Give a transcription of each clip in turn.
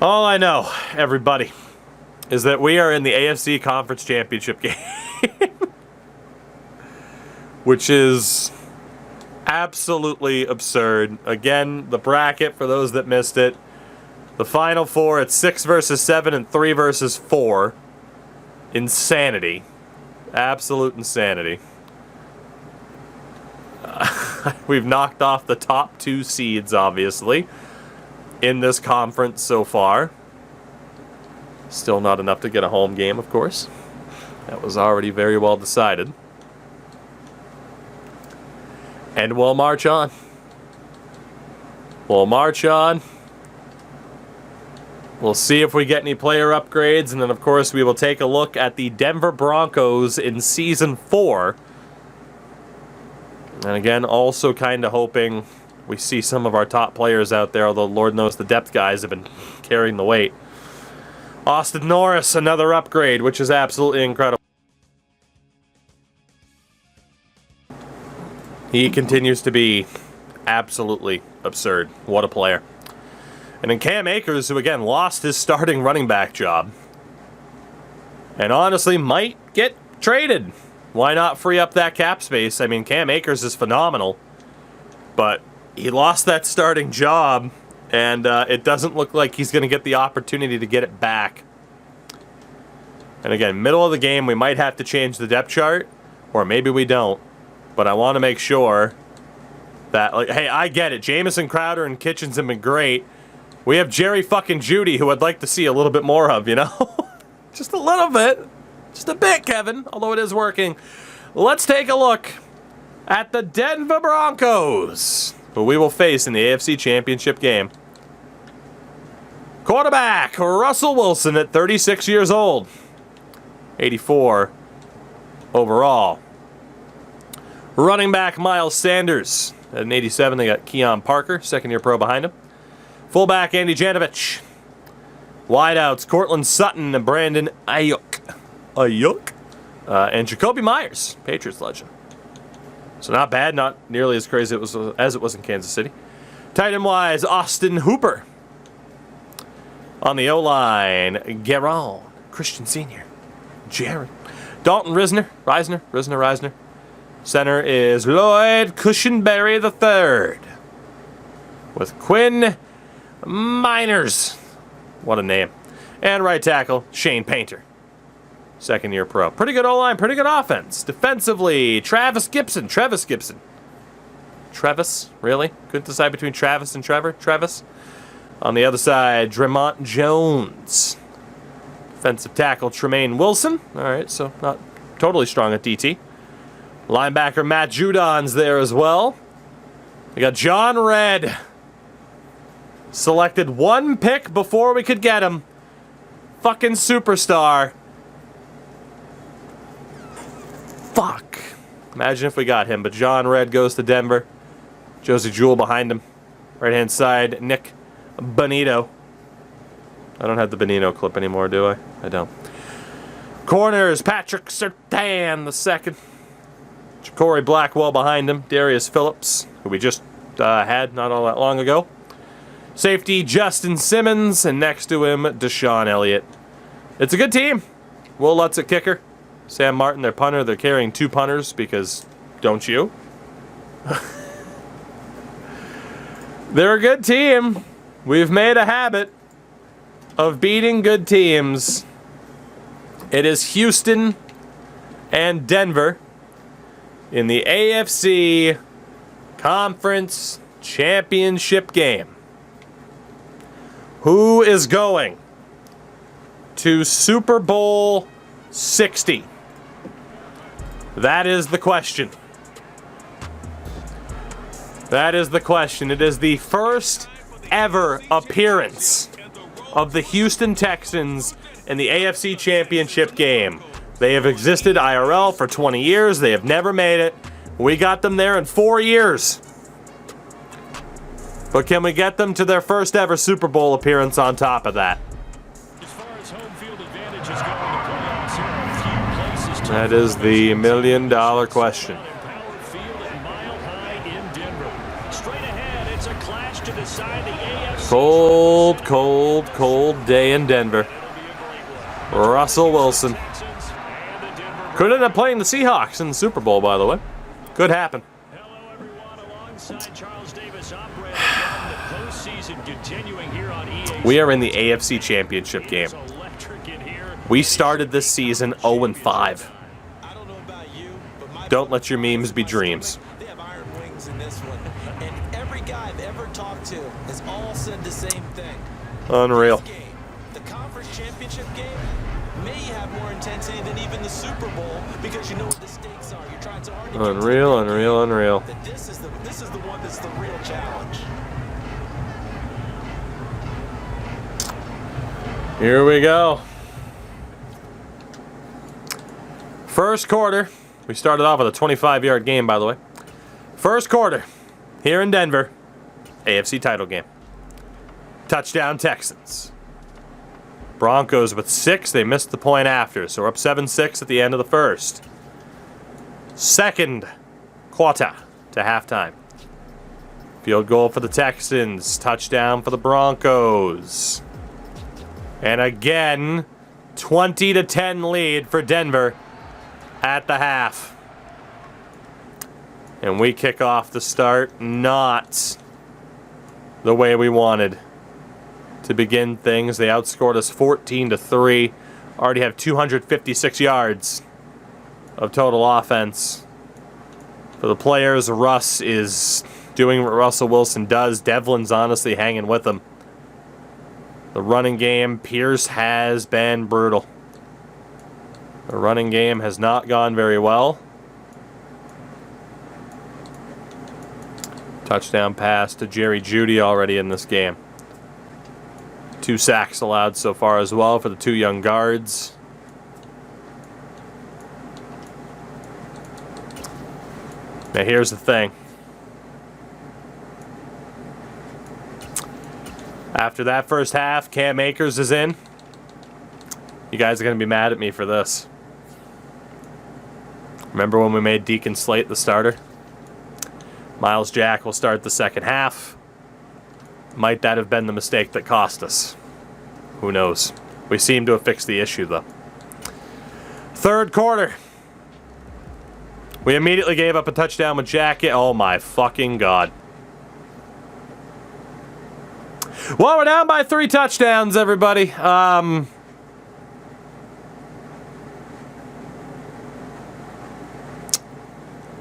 All I know, everybody, is that we are in the AFC Conference Championship game. Which is absolutely absurd. Again, the bracket, for those that missed it. The Final Four, it's 6 versus 7 and 3 versus 4. Insanity. Absolute insanity. We've knocked off the top 2 seeds, obviously, in this conference so far. Still not enough to get a home game, of course. That was already very well decided. And we'll march on. We'll march on. We'll see if we get any player upgrades, and then, of course, we will take a look at the Denver Broncos in Season 4. And again, also kind of hoping we see some of our top players out there, although Lord knows the depth guys have been carrying the weight. Austin Norris, another upgrade, which is absolutely incredible. He continues to be absolutely absurd. What a player. And then Cam Akers, who again lost his starting running back job. And honestly might get traded. Why not free up that cap space? I mean, Cam Akers is phenomenal. But he lost that starting job. And it doesn't look like he's going to get the opportunity to get it back. And again, middle of the game, we might have to change the depth chart. Or maybe we don't. But I want to make sure that, like, hey, I get it. Jamison Crowder and Kitchens have been great. We have Jerry fucking Jeudy, who I'd like to see a little bit more of, you know? Just a little bit. Just a bit, Kevin, although it is working. Let's take a look at the Denver Broncos, who we will face in the AFC Championship game. Quarterback, Russell Wilson at 36 years old. 84 overall. Running back, Miles Sanders at an 87. They got Keon Parker, second-year pro behind him. Fullback, Andy Janovich. Wideouts, Cortland Sutton and Brandon Ayuk. And Jacoby Myers, Patriots legend. So not bad, not nearly as crazy as it was in Kansas City. Tight end-wise, Austin Hooper. On the O-line, Garon, Christian Sr., Jared. Dalton Risner. Center is Lloyd Cushenberry III. With Quinn Miners. What a name. And right tackle, Shane Painter. Second-year pro. Pretty good O-line, pretty good offense. Defensively, Trevis Gibson. Trevis, really? Couldn't decide between Travis and Trevor? Trevis. On the other side, Dremont Jones. Defensive tackle, Tremaine Wilson. All right, so not totally strong at DT. Linebacker, Matt Judon's there as well. We got John Redd. Selected 1 pick before we could get him. Fucking superstar. Fuck. Imagine if we got him, but John Redd goes to Denver. Josie Jewell behind him. Right-hand side, Nick Bonito. I don't have the Bonito clip anymore, do I? I don't. Corners, Patrick Surtain II. Ja'Cory Blackwell behind him. Darius Phillips, who we just had not all that long ago. Safety, Justin Simmons, and next to him, Deshaun Elliott. It's a good team. Will Lutz at kicker. Sam Martin, their punter. They're carrying 2 punters because, don't you? They're a good team. We've made a habit of beating good teams. It is Houston and Denver in the AFC Conference Championship game. Who is going to Super Bowl 60? That is the question. That is the question. It is the first ever appearance of the Houston Texans in the AFC Championship game. They have existed IRL for 20 years. They have never made it. We got them there in 4 years. But can we get them to their first ever Super Bowl appearance on top of that? That is the $1 million question. Cold, cold, cold day in Denver. Russell Wilson. Could end up playing the Seahawks in the Super Bowl, by the way. Could happen. We are in the AFC Championship game. We started this season 0-5. Don't let your memes be dreams. They have iron wings in this one. And every guy I've ever talked to has all said the same thing. Unreal. This game, the conference championship game, may have more intensity than even the Super Bowl because you know what the stakes are. You're trying so hard to Unreal, unreal, unreal. This is the one that's the real challenge. Here we go. First quarter. We started off with a 25-yard game, by the way. First quarter, here in Denver, AFC title game. Touchdown Texans. Broncos with 6. They missed the point after, so we're up 7-6 at the end of the first. Second quarter to halftime. Field goal for the Texans. Touchdown for the Broncos. And again, 20-10 lead for Denver at the half. And we kick off the start not the way we wanted to begin things. They outscored us 14-3. Already have 256 yards of total offense. For the players, Russ is doing what Russell Wilson does. Devlin's honestly hanging with him. The running game, Pierce has been brutal. The running game has not gone very well. Touchdown pass to Jerry Jeudy already in this game. 2 sacks allowed so far as well for the 2 young guards. Now here's the thing. After that first half, Cam Akers is in. You guys are going to be mad at me for this. Remember when we made Deacon Slate the starter? Miles Jack will start the second half. Might that have been the mistake that cost us? Who knows? We seem to have fixed the issue, though. Third quarter. We immediately gave up a touchdown with Jack. Oh, my fucking God. Well, we're down by 3 touchdowns, everybody.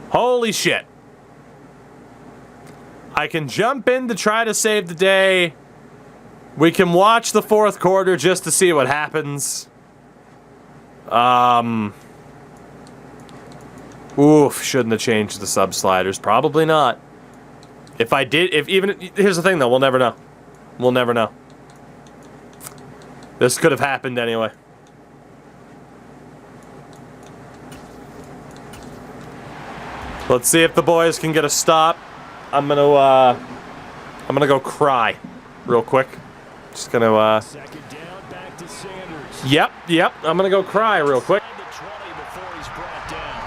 Holy shit. I can jump in to try to save the day. We can watch the fourth quarter just to see what happens. Oof, shouldn't have changed the sub sliders. Probably not. If I did, here's the thing though, we'll never know. We'll never know. This could have happened anyway. Let's see if the boys can get a stop. I'm gonna go cry real quick. Just gonna Second down, back to Sanders. Yep. I'm gonna go cry real quick. The 20 before he's brought down.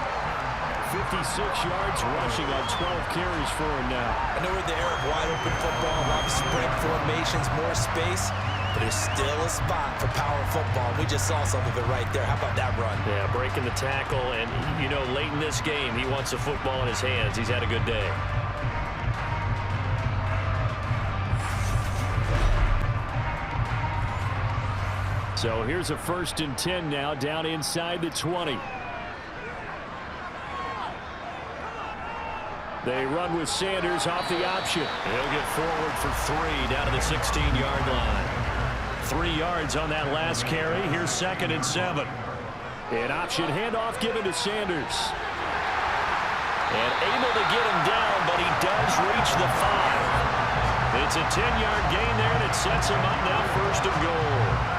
56 yards rushing on 12 carries for him now. I know we're in the era of wide open football, a lot of spread formations, more space, but there's still a spot for power football. We just saw some of it right there. How about that run? Yeah, breaking the tackle, and you know, late in this game, he wants the football in his hands. He's had a good day. So here's a 1st and 10 now, down inside the 20. They run with Sanders off the option. He'll get forward for 3 down to the 16-yard line. 3 yards on that last carry. Here's 2nd and 7. An option handoff given to Sanders. And able to get him down, but he does reach the 5. It's a 10-yard gain there, and it sets him up now 1st and goal.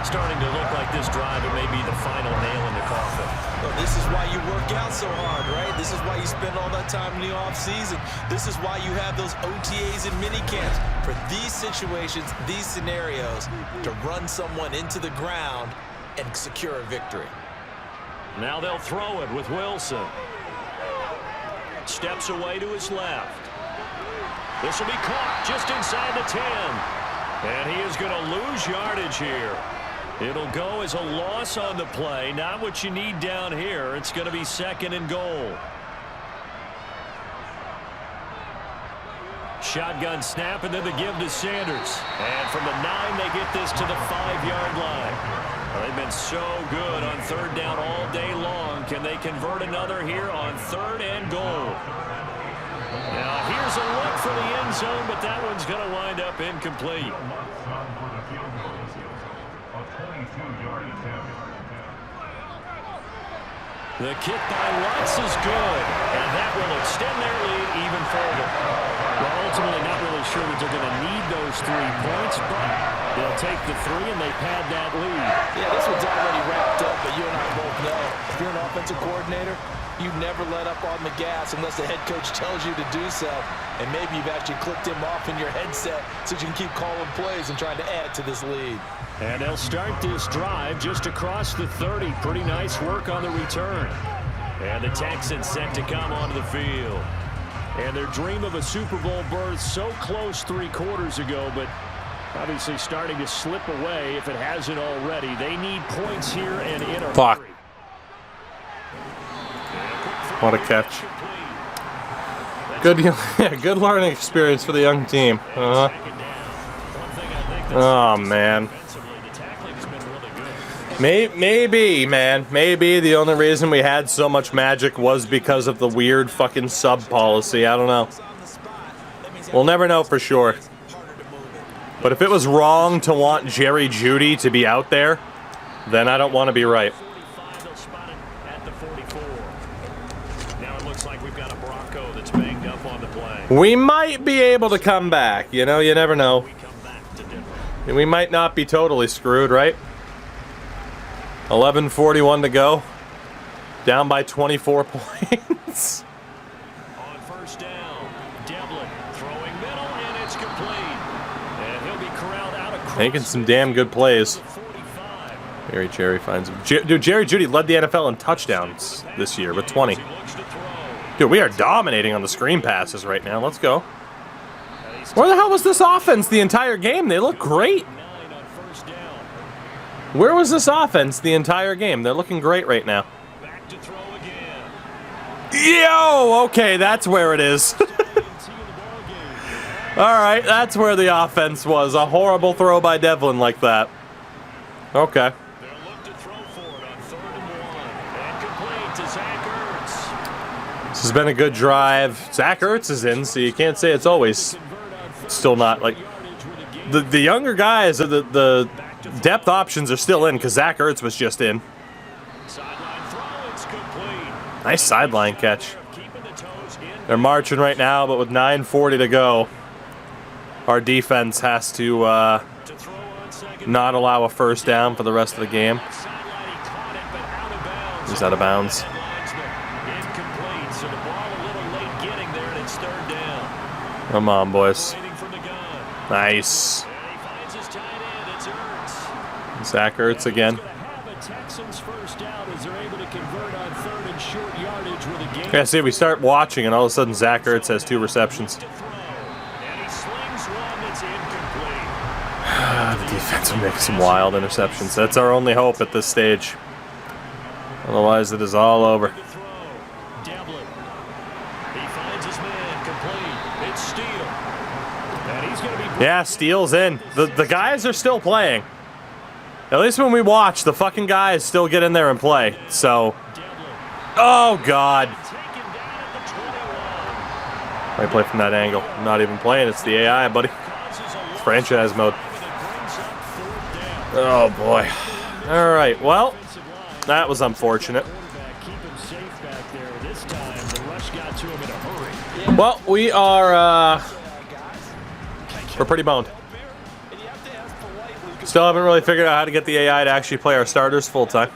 Starting to look like this drive, it may be the final nail in the coffin. Well, this is why you work out so hard, right? This is why you spend all that time in the offseason. This is why you have those OTAs and mini camps. For these situations, these scenarios, to run someone into the ground and secure a victory. Now they'll throw it with Wilson. Steps away to his left. This will be caught just inside the 10. And he is going to lose yardage here. It'll go as a loss on the play. Not what you need down here. It's going to be 2nd and goal. Shotgun snap, and then the give to Sanders. And from the 9, they get this to the 5-yard line. Well, they've been so good on 3rd down all day long. Can they convert another here on 3rd and goal? Now, here's a look for the end zone, but that one's going to wind up incomplete. The kick by Lutz is good, and that will extend their lead even further. Well, ultimately not really sure that they're going to need those 3 points, but they'll take the 3 and they pad that lead. Yeah, this one's already wrapped up, but you and I both know if you're an offensive coordinator, you never let up on the gas unless the head coach tells you to do so. And maybe you've actually clicked him off in your headset so you can keep calling plays and trying to add to this lead. And they'll start this drive just across the 30. Pretty nice work on the return. And the Texans set to come onto the field. And their dream of a Super Bowl berth so close 3 quarters ago, but obviously starting to slip away if it hasn't already. They need points here and in a hurry. What a catch. Good, good learning experience for the young team. Oh, man. Maybe, man. Maybe the only reason we had so much magic was because of the weird fucking sub policy. I don't know. We'll never know for sure. But if it was wrong to want Jerry Jeudy to be out there, then I don't want to be right. We might be able to come back. You know, you never know. We might not be totally screwed, right? 11:41 to go. Down by 24 points. On 1st down, Devlin throwing middle, and it's complete. And he'll be corralled out across. Making some damn good plays. Jerry finds him. Dude, Jerry Jeudy led the NFL in touchdowns this year with 20. Dude, we are dominating on the screen passes right now. Let's go. Where the hell was this offense the entire game? They look great. Where was this offense the entire game? They're looking great right now. Yo, okay, that's where it is. All right, that's where the offense was. A horrible throw by Devlin like that. Okay. This has been a good drive. Zach Ertz is in, so you can't say it's always still not like the younger guys. The depth options are still in because Zach Ertz was just in. Nice sideline catch. They're marching right now, but with 9:40 to go, our defense has to not allow a 1st down for the rest of the game. He's out of bounds. Come on, boys. Nice. Zach Ertz again. Yeah, see, we start watching, and all of a sudden Zach Ertz has 2 receptions. The defense will make some wild interceptions. That's our only hope at this stage. Otherwise, it is all over. Yeah, Steele's in. The guys are still playing. At least when we watch, the fucking guys still get in there and play. So, oh God. I play from that angle. I'm not even playing. It's the AI, buddy. It's franchise mode. Oh boy. All right. Well, that was unfortunate. Well, we are. We're pretty boned. Still haven't really figured out how to get the AI to actually play our starters full time.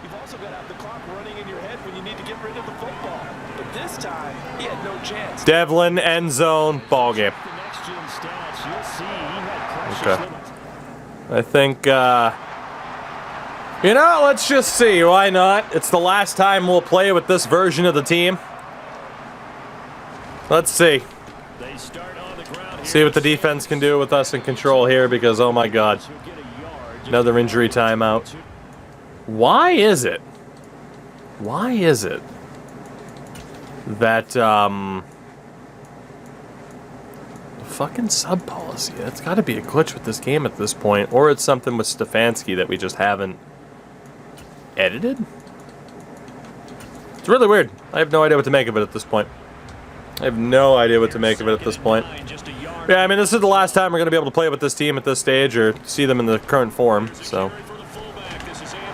You've also got to have the clock running in your head when you need to get rid of the football. But this time, he had no chance. Devlin, end zone, ball game. Okay. I think, you know, let's just see. Why not? It's the last time we'll play with this version of the team. Let's see. See what the defense can do with us in control here, because, oh my god. Another injury timeout. Why is it that, fucking sub policy? That's gotta be a glitch with this game at this point, or it's something with Stefanski that we just haven't edited? It's really weird. I have no idea what to make of it at this point. I have no idea what to make of it at this point. Yeah, I mean, this is the last time we're going to be able to play with this team at this stage or see them in the current form, so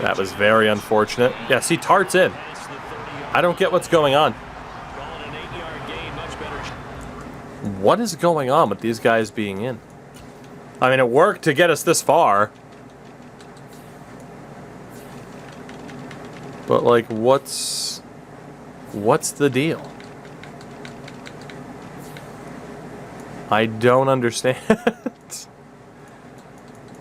that was very unfortunate. Yeah, see, Tart's in. I don't get what's going on. What is going on with these guys being in? I mean, it worked to get us this far. But, like, what's the deal? I don't understand.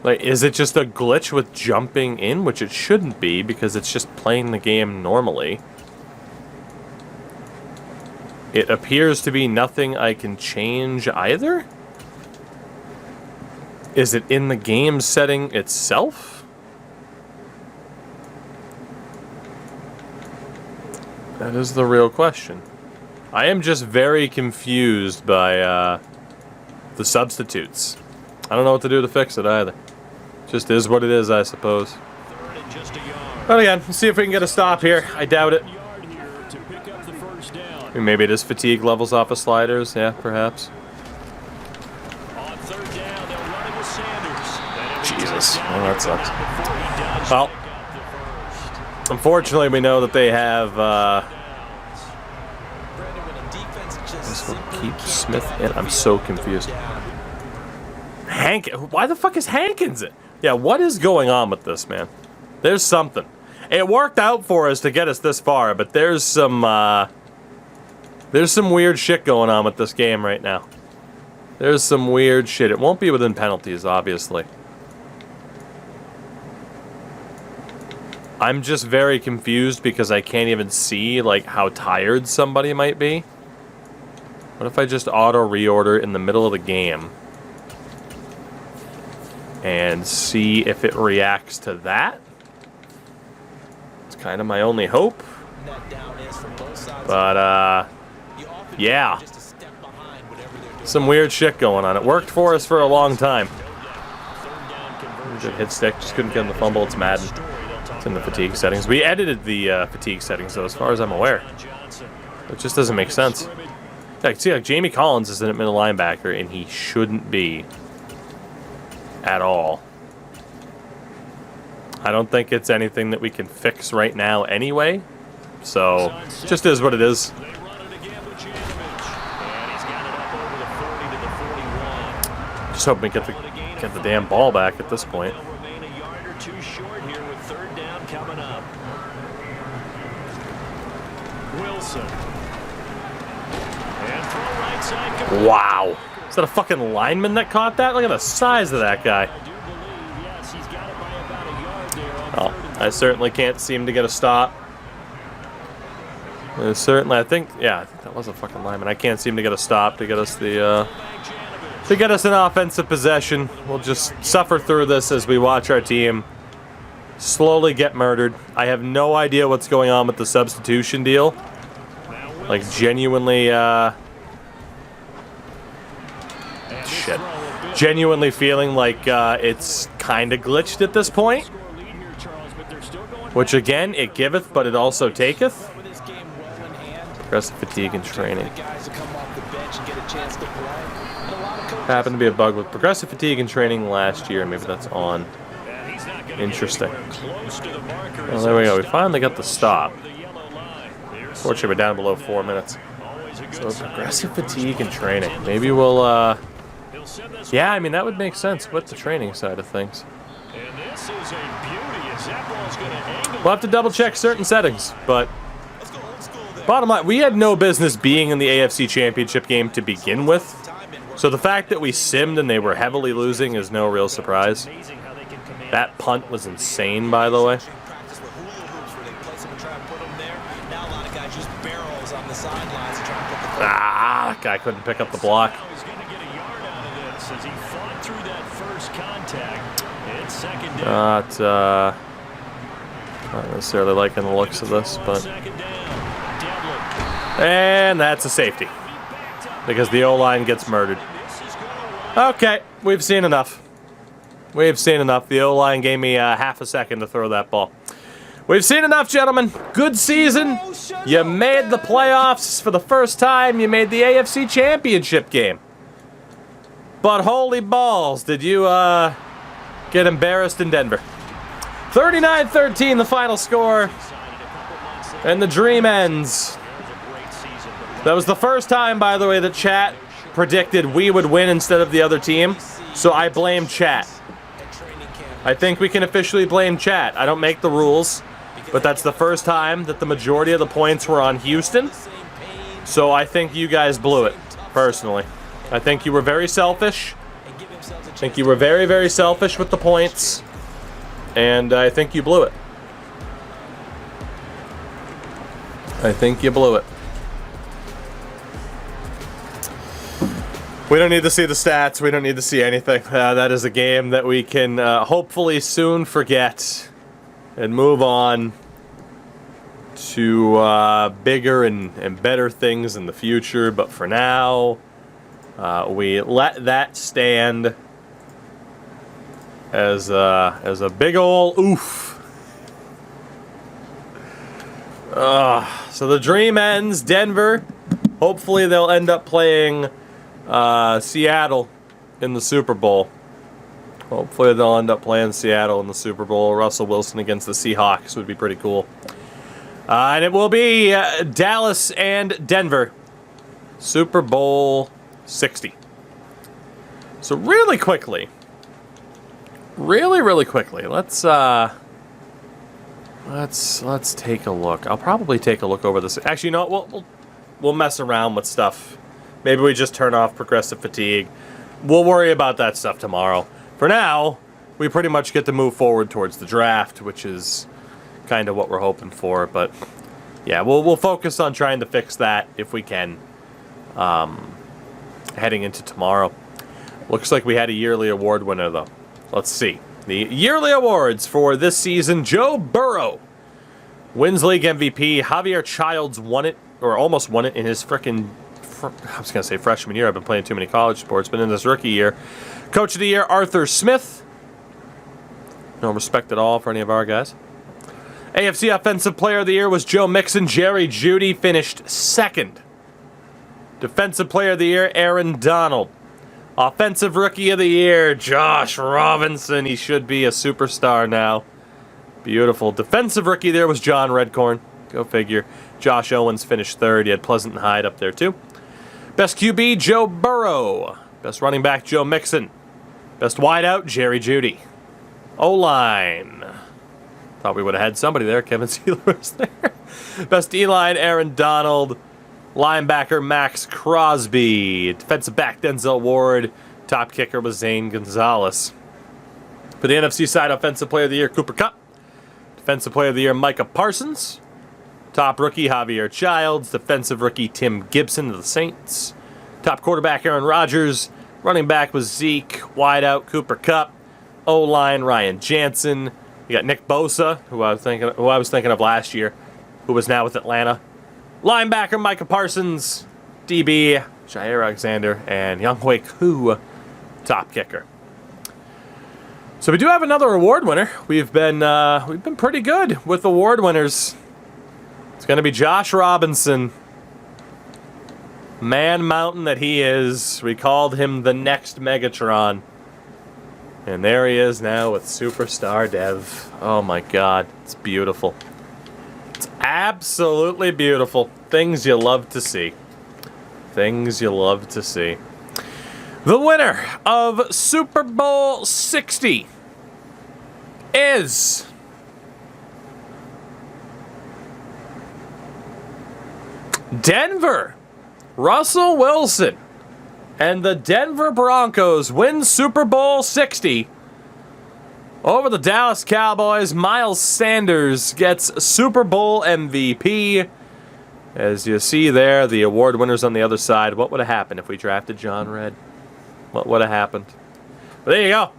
Like, is it just a glitch with jumping in? Which it shouldn't be, because it's just playing the game normally. It appears to be nothing I can change either? Is it in the game setting itself? That is the real question. I am just very confused by the substitutes. I don't know what to do to fix it either. Just is what it is, I suppose. But again, let's see if we can get a stop here. I doubt it. I mean, maybe it is fatigue levels off of sliders. Yeah, perhaps. Jesus. Well, that sucks. Well, unfortunately, we know that they have this will keep Smith in. I'm so confused. Why the fuck is Hankins in? Yeah, what is going on with this, man? There's something. It worked out for us to get us this far, but there's some weird shit going on with this game right now. There's some weird shit. It won't be within penalties, obviously. I'm just very confused because I can't even see, like, how tired somebody might be. What if I just auto-reorder in the middle of the game? And see if it reacts to that? It's kind of my only hope. But, yeah. Some weird shit going on. It worked for us for a long time. Good hit stick. Just couldn't get in the fumble. It's Madden. It's in the fatigue settings. We edited the fatigue settings, though, as far as I'm aware. It just doesn't make sense. Yeah, see, like, Jamie Collins is in at middle linebacker, and he shouldn't be at all. I don't think it's anything that we can fix right now anyway. So, it just is what it is. Just hoping we get the damn ball back at this point. Wow. Is that a fucking lineman that caught that? Look at the size of that guy. Oh, I certainly can't seem to get a stop. Certainly, I think that was a fucking lineman. I can't seem to get a stop to get us an offensive possession. We'll just suffer through this as we watch our team slowly get murdered. I have no idea what's going on with the substitution deal. Like, genuinely, shit. Genuinely feeling like it's kind of glitched at this point. Which, again, it giveth, but it also taketh. Progressive fatigue and training. Happened to be a bug with progressive fatigue and training last year. Maybe that's on. Interesting. Well, there we go. We finally got the stop. Fortunately, we're down below 4 minutes. So progressive fatigue and training. Maybe we'll, yeah, I mean, that would make sense with the training side of things. We'll have to double check certain settings, but bottom line, we had no business being in the AFC Championship game to begin with. So the fact that we simmed and they were heavily losing is no real surprise. That punt was insane, by the way. Ah, that guy couldn't pick up the block. as he fought through that first contact. It's second down. Not necessarily liking the looks of this, but... Second down. Devlin. And that's a safety. Because the O-line gets murdered. Okay, we've seen enough. We've seen enough. The O-line gave me half a second to throw that ball. We've seen enough, gentlemen. Good season. You made the playoffs for the first time. You made the AFC Championship game. But holy balls, did you get embarrassed in Denver. 39-13, the final score. And the dream ends. That was the first time, by the way, that chat predicted we would win instead of the other team. So I blame chat. I think we can officially blame chat. I don't make the rules, but that's the first time that the majority of the points were on Houston. So I think you guys blew it, personally. I think you were very selfish. I think you were very, very selfish with the points. And I think you blew it. I think you blew it. We don't need to see the stats. We don't need to see anything. That is a game that we can hopefully soon forget and move on to bigger and better things in the future. But for now, we let that stand as a big ol' oof. So the dream ends. Denver. Hopefully they'll end up playing Seattle in the Super Bowl. Hopefully they'll end up playing Seattle in the Super Bowl. Russell Wilson against the Seahawks would be pretty cool. And it will be Dallas and Denver. Super Bowl 60. So really quickly, really quickly, let's take a look. I'll probably take a look over this. Actually, you know what? We'll mess around with stuff. Maybe we just turn off progressive fatigue. We'll worry about that stuff tomorrow. For now, we pretty much get to move forward towards the draft, which is kind of what we're hoping for. But yeah, we'll focus on trying to fix that if we can, heading into tomorrow. Looks like we had a yearly award winner, though. Let's see. The yearly awards for this season: Joe Burrow wins league MVP. Javier Childs won it, or almost won it, in his freshman year. I've been playing too many college sports, but in his rookie year. Coach of the year, Arthur Smith. No respect at all for any of our guys. AFC Offensive Player of the Year was Joe Mixon. Jerry Jeudy finished second. Defensive Player of the Year, Aaron Donald. Offensive Rookie of the Year, Josh Robinson. He should be a superstar now. Beautiful. Defensive Rookie there was John Redcorn. Go figure. Josh Owens finished third. He had Pleasant and Hyde up there too. Best QB, Joe Burrow. Best running back, Joe Mixon. Best wideout, Jerry Jeudy. O-line. Thought we would have had somebody there. Kevin Sealer was there. Best D-line, Aaron Donald. Linebacker, Max Crosby. Defensive back, Denzel Ward. Top kicker was Zane Gonzalez. For the NFC side, Offensive Player of the Year, Cooper Kupp. Defensive Player of the Year, Micah Parsons. Top rookie, Javier Childs. Defensive rookie, Tim Gibson of the Saints. Top quarterback, Aaron Rodgers. Running back was Zeke. Wideout, Cooper Kupp. O-line, Ryan Jansen. You got Nick Bosa, who I was thinking of last year, who was now with Atlanta. Linebacker, Micah Parsons. DB, Jair Alexander. And Younghoe Koo, top kicker. So we do have another award winner. We've been pretty good with award winners. It's going to be Josh Robinson. Man Mountain that he is. We called him the next Megatron. And there he is now with Superstar Dev. Oh my God, it's beautiful. It's absolutely beautiful. Things you love to see. Things you love to see. The winner of Super Bowl 60 is Denver. Russell Wilson and the Denver Broncos win Super Bowl 60 over the Dallas Cowboys. Miles Sanders gets Super Bowl MVP. As you see there, the award winners on the other side. What would have happened if we drafted John Red? what would have happened. But there you go.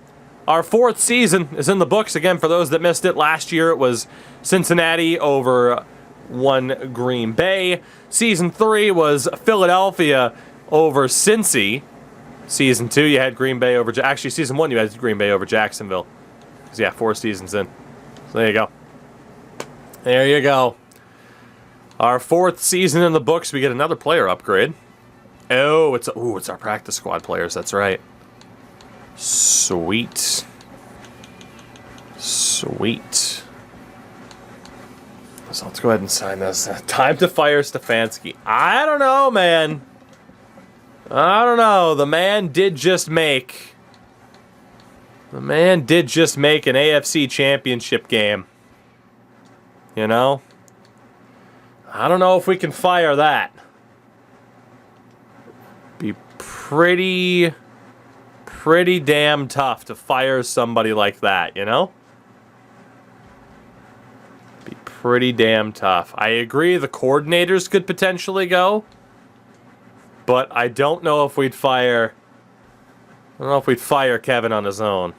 Our 4th season is in the books. Again, for those that missed it, last year it was Cincinnati over 1 Green Bay. Season 3 was Philadelphia over Cincy. Season 2, you had Green Bay over... Actually, Season 1, you had Green Bay over Jacksonville. Because, yeah, 4 seasons in. So there you go. There you go. Our 4th season in the books. We get another player upgrade. Oh, it's our practice squad players. That's right. Sweet. Sweet. So let's go ahead and sign this. Time to fire Stefanski. I don't know, man. I don't know. The man did just make an AFC championship game. You know? I don't know if we can fire that. Be pretty damn tough to fire somebody like that, you know? Be pretty damn tough. I agree the coordinators could potentially go. But I don't know if we'd fire... Kevin on his own.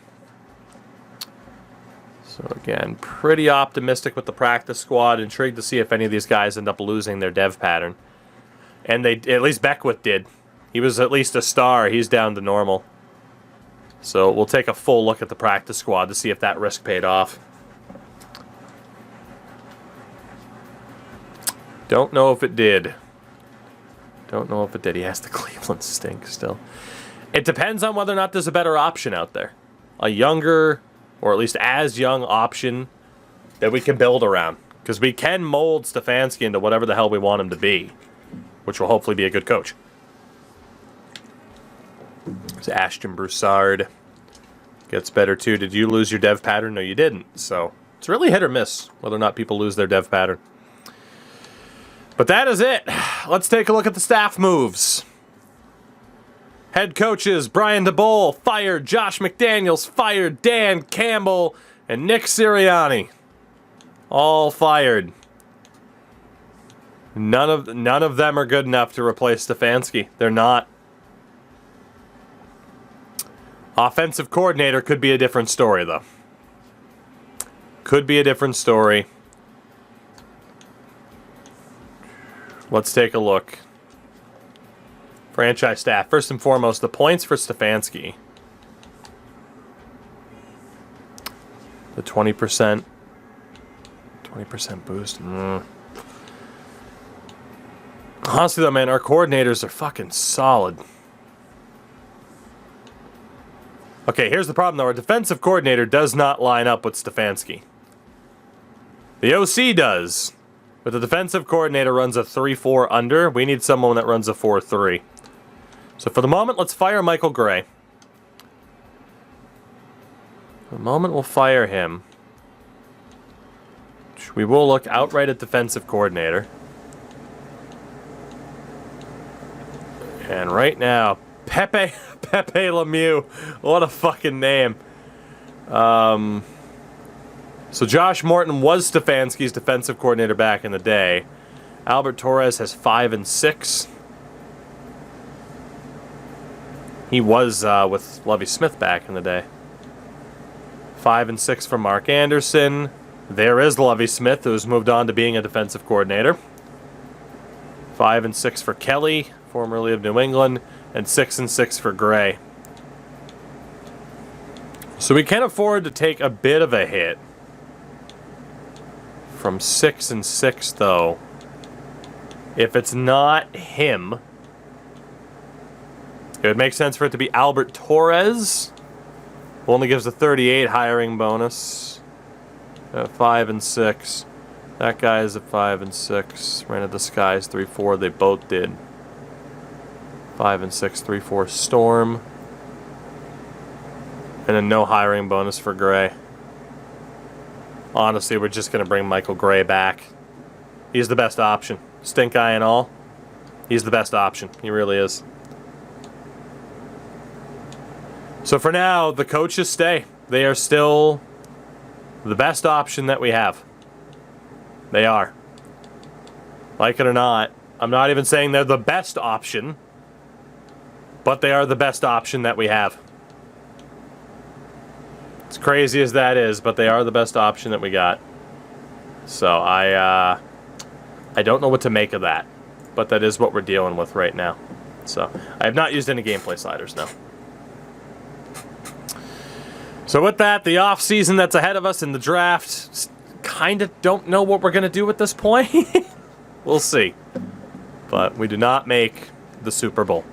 So again, pretty optimistic with the practice squad. Intrigued to see if any of these guys end up losing their dev pattern. And at least Beckwith did. He was at least a star. He's down to normal. So we'll take a full look at the practice squad to see if that risk paid off. Don't know if it did. Don't know if it did. He has the Cleveland stink still. It depends on whether or not there's a better option out there. A younger, or at least as young option that we can build around. Because we can mold Stefanski into whatever the hell we want him to be. Which will hopefully be a good coach. It's Ashton Broussard. Gets better too. Did you lose your dev pattern? No, you didn't. So it's really hit or miss whether or not people lose their dev pattern. But that is it. Let's take a look at the staff moves. Head coaches, Brian DeBole, fired. Josh McDaniels, fired. Dan Campbell and Nick Sirianni, all fired. None of them are good enough to replace Stefanski. They're not. Offensive coordinator could be a different story, though. Could be a different story. Let's take a look. Franchise staff. First and foremost, the points for Stefanski. The 20% boost. Honestly, though, man, our coordinators are fucking solid. Okay, here's the problem, though. Our defensive coordinator does not line up with Stefanski. The OC does. But the defensive coordinator runs a 3-4 under. We need someone that runs a 4-3. So for the moment, let's fire Michael Gray. For the moment, we'll fire him. We will look outright at defensive coordinator. And right now, Pepe Lemieux. What a fucking name. So Josh Morton was Stefanski's defensive coordinator back in the day. Albert Torres has 5 and 6. He was with Lovie Smith back in the day. 5 and 6 for Mark Anderson. There is Lovie Smith, who's moved on to being a defensive coordinator. 5 and 6 for Kelly, formerly of New England, and 6 and 6 for Gray. So we can afford to take a bit of a hit. From 6 and 6, though. If it's not him, it would make sense for it to be Albert Torres. Who only gives a 38 hiring bonus. 5 and 6. That guy is a 5 and 6. Ran at the Skies 3-4. They both did. 5 and 6, 3-4 Storm. And a no hiring bonus for Gray. Honestly, we're just going to bring Michael Gray back. He's the best option. Stink eye and all. He's the best option. He really is. So for now, the coaches stay. They are still the best option that we have. They are. Like it or not. I'm not even saying they're the best option. But they are the best option that we have. As crazy as that is, but they are the best option that we got. So I don't know what to make of that. But that is what we're dealing with right now. So I have not used any gameplay sliders now. So with that, the off season that's ahead of us in the draft, kind of don't know what we're going to do at this point. We'll see. But we do not make the Super Bowl.